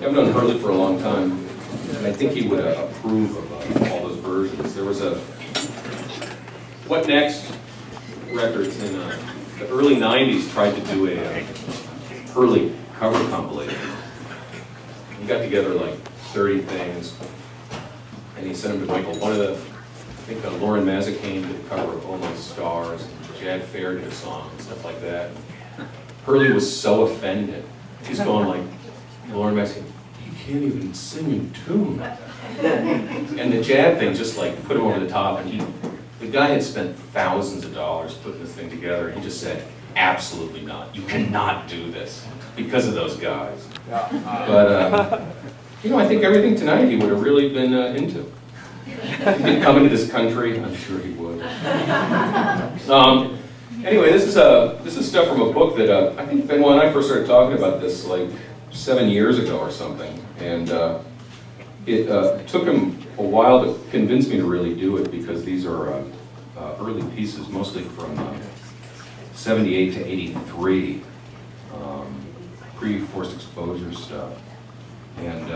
I've known Hurley for a long time, and I think he would approve of all those versions. There was a What Next Records in the early 90s tried to do a Hurley cover compilation. He got together like 30 things, and he sent them to Michael. One of the, I think Lauren Mazzacane did a cover of Almost Stars, and Jad Fair did a song, and stuff like that. Hurley was so offended. He's going like, Lauren Mazzacane, you can't even sing in tune. And the Jad thing just like put him over the top, and the guy had spent thousands of dollars putting this thing together, and he just said, absolutely not. You cannot do this because of those guys. But, you know, I think everything tonight he would have really been into. If he could come into this country, I'm sure he would. Anyway, this is stuff from a book that I think Benoit and I first started talking about this like 7 years ago or something, and it took him a while to convince me to really do it because these are early pieces, mostly from 78 to 83, pre-forced exposure stuff. And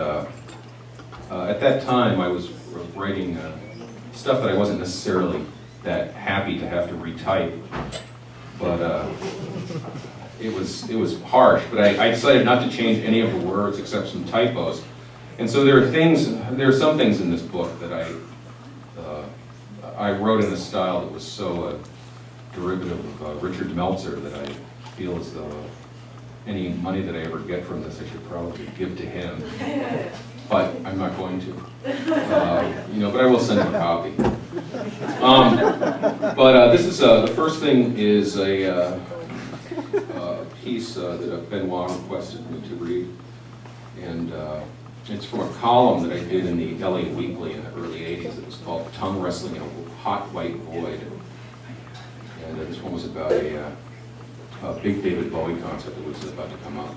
at that time, I was writing stuff that I wasn't necessarily that happy to have to retype, but it was harsh. But I decided not to change any of the words except some typos. And so there are some things in this book that I wrote in a style that was so derivative of Richard Meltzer that I feel as though any money that I ever get from this I should probably give to him. But I'm not going to. You know, but I will send him a copy. But this is the first thing is a piece that Benoit requested me to read, and it's from a column that I did in the LA Weekly in the early '80s. It was called "Tongue Wrestling in a Hot White Void," and this one was about a big David Bowie concert that was about to come up.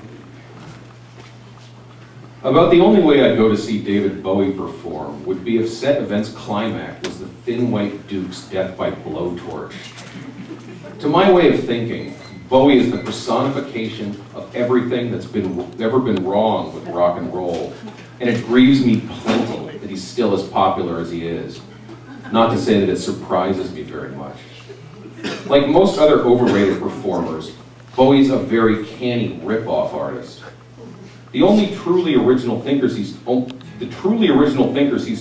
About the only way I'd go to see David Bowie perform would be if set event's climax was the Thin White Duke's death by blowtorch. To my way of thinking, Bowie is the personification of everything that's ever been wrong with rock and roll, and it grieves me plenty that he's still as popular as he is. Not to say that it surprises me very much. Like most other overrated performers, Bowie's a very canny rip-off artist. The truly original thinkers he's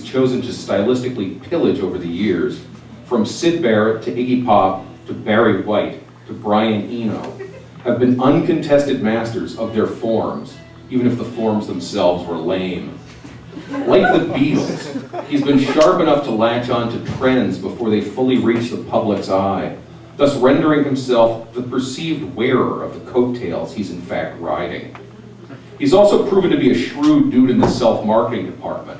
chosen to stylistically pillage over the years, from Syd Barrett to Iggy Pop to Barry White to Brian Eno, have been uncontested masters of their forms, even if the forms themselves were lame. Like the Beatles, he's been sharp enough to latch on to trends before they fully reach the public's eye, thus rendering himself the perceived wearer of the coattails he's in fact riding. He's also proven to be a shrewd dude in the self-marketing department,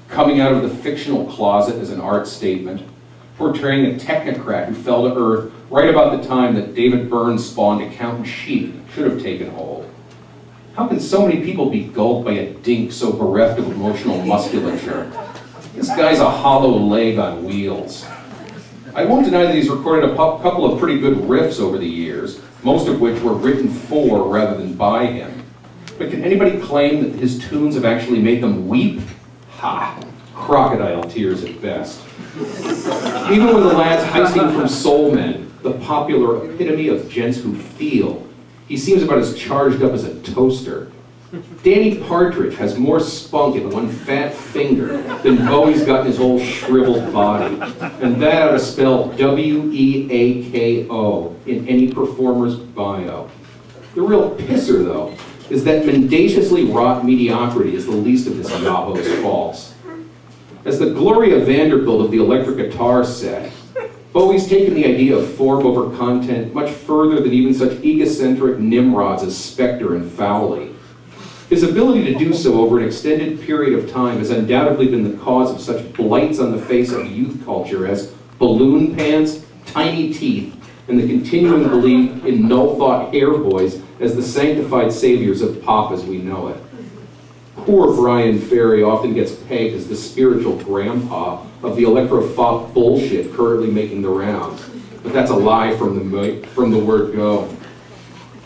coming out of the fictional closet as an art statement, portraying a technocrat who fell to earth right about the time that David Byrne's spawned accountant chic should have taken hold. How can so many people be gulled by a dink so bereft of emotional musculature? This guy's a hollow leg on wheels. I won't deny that he's recorded a couple of pretty good riffs over the years, most of which were written for rather than by him. But can anybody claim that his tunes have actually made them weep? Ha! Crocodile tears at best. Even when the lad's heisting from Soul Men, the popular epitome of gents who feel, he seems about as charged up as a toaster. Danny Partridge has more spunk in one fat finger than Bowie's got in his whole shriveled body, and that ought to spell W-E-A-K-O in any performer's bio. The real pisser, though, is that mendaciously wrought mediocrity is the least of his Yahoo's faults. As the Gloria Vanderbilt of the electric guitar said, Bowie's taken the idea of form over content much further than even such egocentric nimrods as Spector and Fowley. His ability to do so over an extended period of time has undoubtedly been the cause of such blights on the face of youth culture as balloon pants, tiny teeth, and the continuing belief in no-thought hair boys as the sanctified saviors of pop as we know it. Poor Brian Ferry often gets pegged as the spiritual grandpa of the electro-fop bullshit currently making the rounds, but that's a lie from the word go.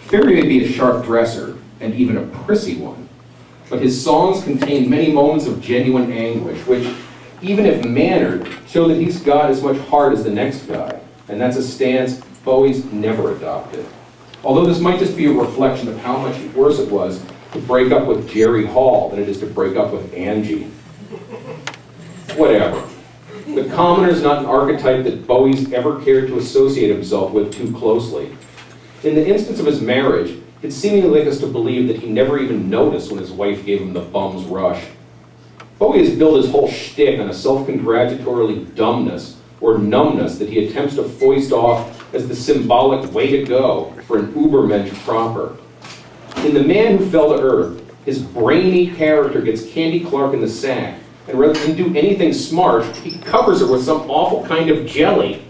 Ferry may be a sharp dresser, and even a prissy one, but his songs contain many moments of genuine anguish, which, even if mannered, show that he's got as much heart as the next guy, and that's a stance Bowie's never adopted. Although this might just be a reflection of how much worse it was to break up with Jerry Hall than it is to break up with Angie. Whatever. The commoner is not an archetype that Bowie's ever cared to associate himself with too closely. In the instance of his marriage, it seemingly led us to believe that he never even noticed when his wife gave him the bum's rush. Bowie has built his whole shtick on a self-congratulatory dumbness or numbness that he attempts to foist off as the symbolic way to go for an ubermensch proper. In The Man Who Fell to Earth, his brainy character gets Candy Clark in the sack, and rather than do anything smart, he covers her with some awful kind of jelly.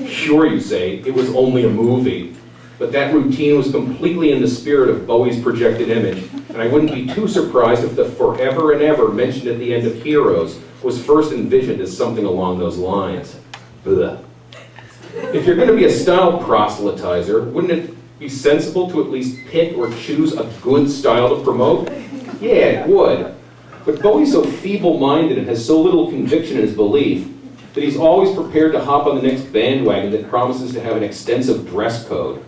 Sure, you say, it was only a movie. But that routine was completely in the spirit of Bowie's projected image, and I wouldn't be too surprised if the forever and ever mentioned at the end of Heroes was first envisioned as something along those lines. Blech. If you're going to be a style proselytizer, wouldn't it be sensible to at least pick or choose a good style to promote? Yeah, it would. But Bowie's so feeble-minded and has so little conviction in his belief that he's always prepared to hop on the next bandwagon that promises to have an extensive dress code.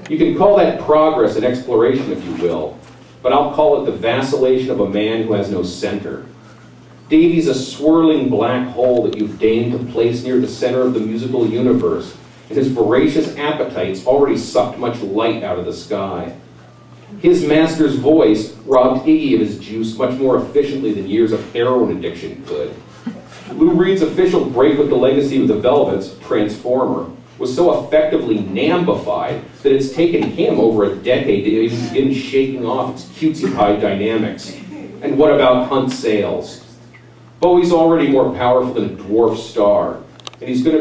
You can call that progress and exploration, if you will, but I'll call it the vacillation of a man who has no center. Davy's a swirling black hole that you've deigned to place near the center of the musical universe, and his voracious appetites already sucked much light out of the sky. His master's voice robbed Iggy of his juice much more efficiently than years of heroin addiction could. Lou Reed's official break with the legacy of the Velvets, Transformer, was so effectively nambified that it's taken him over a decade to even begin shaking off its cutesy pie dynamics. And what about Hunt Sales? Bowie's already more powerful than a dwarf star, and he's got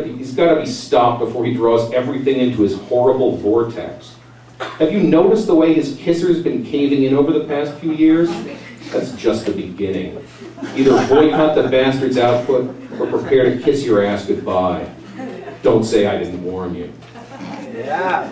to be stopped before he draws everything into his horrible vortex. Have you noticed the way his kisser's been caving in over the past few years? That's just the beginning. Either boycott the bastard's output or prepare to kiss your ass goodbye. Don't say I didn't warn you. Yeah.